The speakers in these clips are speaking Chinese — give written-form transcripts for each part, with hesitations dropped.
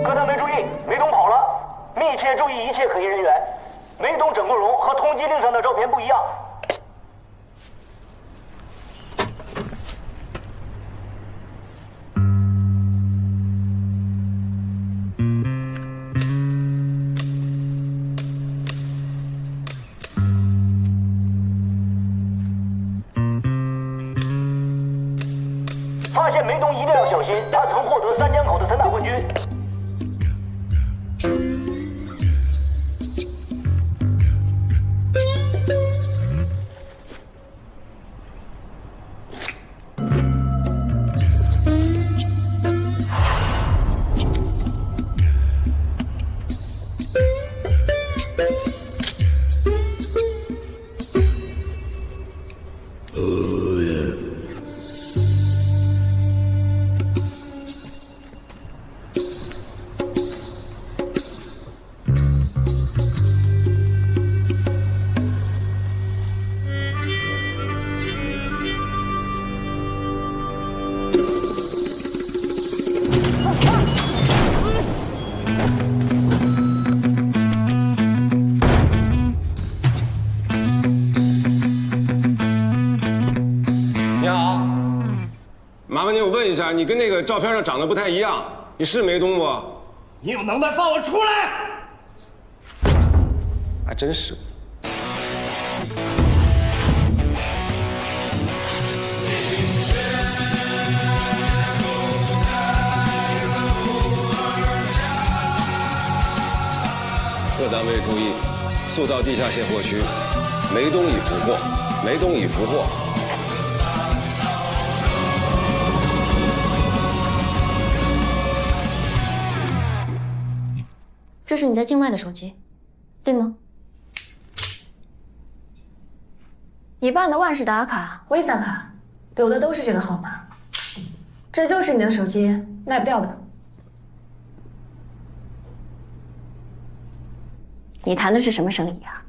各单位注意，梅东跑了，密切注意一切可疑人员。梅东整过容和通缉令上的照片不一样。发现梅东一定要小心，他曾获得三江口的散打冠军。麻烦您，我问一下，你跟那个照片上长得不太一样，你是梅东不？你有能耐放我出来！还真是。各单位注意，塑造地下卸货区，梅东已俘获，梅东已俘获。这是你在境外的手机，对吗？你办的万事达卡、Visa 卡留的都是这个号码，这就是你的手机，卖不掉的。你谈的是什么生意啊？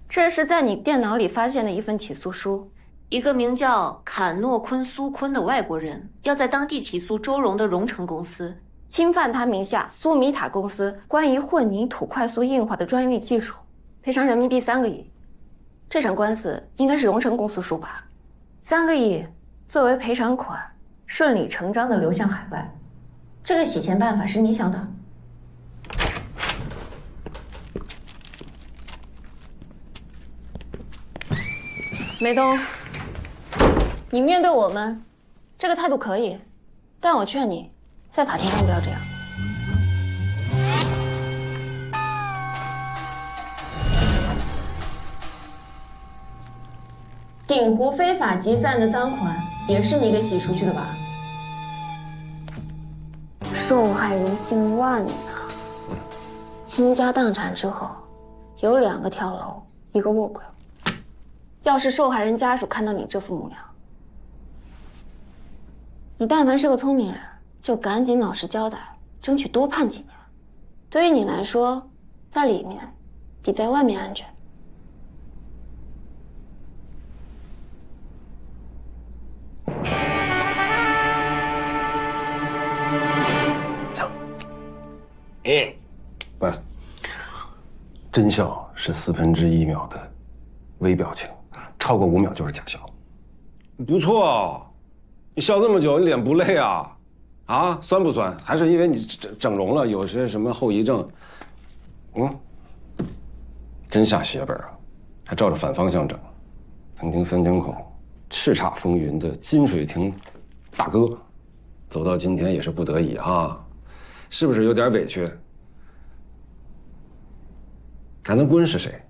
这是在你电脑里发现的一份起诉书，一个名叫坎诺昆苏昆的外国人要在当地起诉周荣的荣成公司，侵犯他名下苏米塔公司关于混凝土快速硬化的专利技术，赔偿人民币3个亿。这场官司应该是荣成公司输吧？3个亿作为赔偿款，顺理成章的流向海外。这个洗钱办法是你想的？梅东，你面对我们，这个态度可以，但我劝你，在法庭上不要这样。鼎湖非法集散的赃款也是你给洗出去的吧？受害人近万呐，倾家荡产之后，有2个跳楼，1个卧轨。要是受害人家属看到你这副模样，你但凡是个聪明人，就赶紧老实交代，争取多判几年。对于你来说，在里面比在外面安全。不，真笑是1/4秒的微表情，超过5秒就是假笑。不错，你笑这么久，你脸不累啊？啊，酸不酸？还是因为你整容了，有些什么后遗症？真下血本啊！还照着反方向整。曾经三江口叱咤风云的金水亭大哥，走到今天也是不得已啊，是不是有点委屈？卡能坤是谁？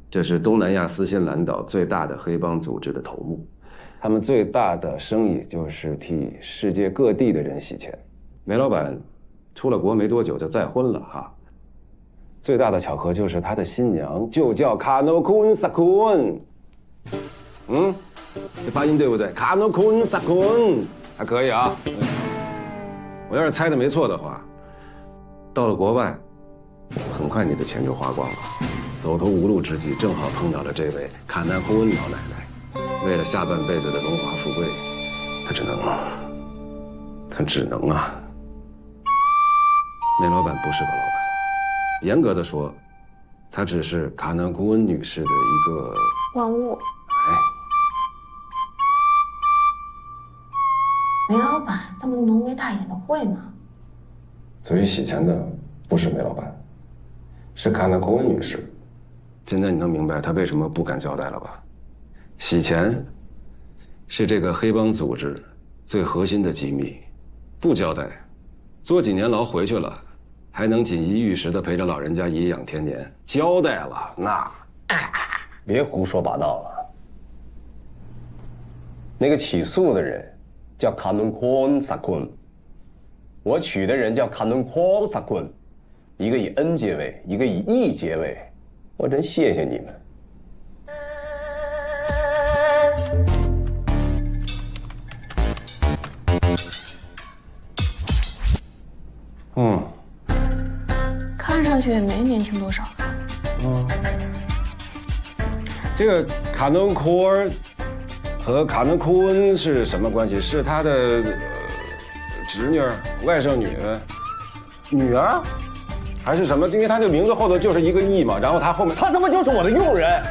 这是东南亚斯仙兰岛最大的黑帮组织的头目，他们最大的生意就是替世界各地的人洗钱。梅老板出了国没多久就再婚了哈。最大的巧合就是他的新娘就叫卡诺坤萨坤。这发音对不对？卡诺坤萨坤还可以啊。我要是猜的没错的话，到了国外，很快你的钱就花光了。走投无路之际，正好碰到了这位卡南库恩老奶奶。为了下半辈子的荣华富贵，她只能啊。梅老板不是个老板，严格的说，他只是卡南库恩女士的一个万物。哎，梅老板那么浓眉大眼的会吗？所以洗钱的不是梅老板，是卡南库恩女士。现在你能明白他为什么不敢交代了吧？洗钱是这个黑帮组织最核心的机密，不交代，坐几年牢回去了，还能锦衣玉食的陪着老人家颐养天年。交代了，那别胡说八道了。那个起诉的人叫卡伦昆萨昆，我娶的人叫卡伦昆萨昆，一个以 N 结尾，一个以 E 结尾。我真谢谢你们。看上去也没年轻多少吧。这个卡农库尔和卡农库恩是什么关系？是他的侄女、外甥女儿，还是什么？因为他这个名字后头就是一个 E 嘛，然后他后面他他妈就是我的佣人，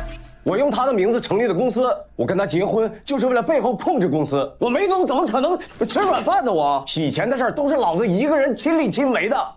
我用他的名字成立的公司，我跟他结婚就是为了背后控制公司。我梅总怎么可能吃软饭呢？我洗钱的事儿都是老子一个人亲力亲为的。